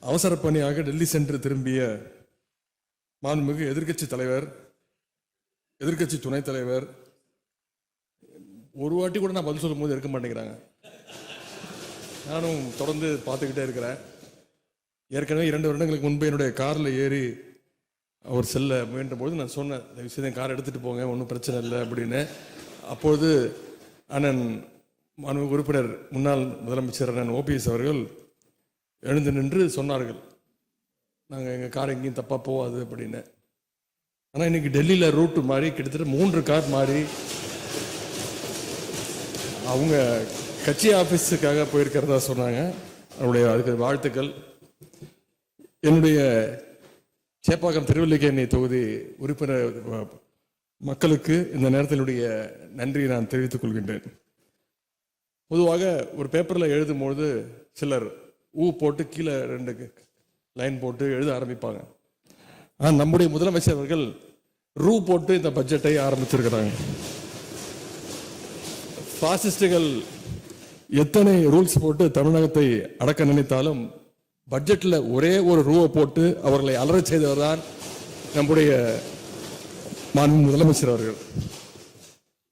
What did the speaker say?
அவசர பணியாக டெல்லி சென்று திரும்பிய மாண்புமிகு எதிர்க்கட்சி தலைவர், எதிர்க்கட்சி துணைத் தலைவர் ஒரு வாட்டி கூட நான் பதில் சொல்லும் போது இருக்க மாட்டேங்கிறாங்க. நானும் தொடர்ந்து பார்த்துக்கிட்டே இருக்கிறேன். ஏற்கனவே 2 வருடங்களுக்கு முன்பு என்னுடைய காரில் ஏறி அவர் செல்ல முயன்ற பொழுது நான் சொன்னேன், இந்த விஷயத்தை கார் எடுத்துகிட்டு போங்க, ஒன்றும் பிரச்சனை இல்லை அப்படின்னு. அப்பொழுது அண்ணன் மாண்புமிகு உறுப்பினர் முன்னாள் முதலமைச்சர் அண்ணன் OPS அவர்கள் எழுந்து நின்று சொன்னார்கள், நாங்கள் எங்கள் கார் எங்கேயும் தப்பாக போகாது அப்படின்னு. ஆனால் இன்னைக்கு டெல்லியில் ரூட்டு மாறி கிட்டத்தட்ட 3 கார் மாறி அவங்க கட்சி ஆஃபீஸுக்காக போயிருக்கிறதா சொன்னாங்க. அவருடைய அதுக்கு வாழ்த்துக்கள். என்னுடைய சேப்பாக்கம் திருவல்லிக்கேணி தொகுதி உறுப்பினர் மக்களுக்கு இந்த நேரத்தினுடைய நன்றியை நான் தெரிவித்துக் கொள்கின்றேன். பொதுவாக ஒரு பேப்பரில் எழுதும்போது சிலர் போட்டு கீழே 2 லைன் போட்டு எழுத ஆரம்பிப்பாங்க. ஆனால் நம்முடைய முதலமைச்சர் அவர்கள் போட்டு இந்த பட்ஜெட்டை ஆரம்பிச்சிருக்கிறாங்க. பாசிஸ்டுகள் எத்தனை ரூல்ஸ் போட்டு தமிழகத்தை அடக்க நினைத்தாலும் பட்ஜெட்டில் ஒரே ஒரு ரூபா போட்டு அவர்களை அலறச் செய்தவர் தான் நம்முடைய மாண்புமிகு முதலமைச்சர் அவர்கள்.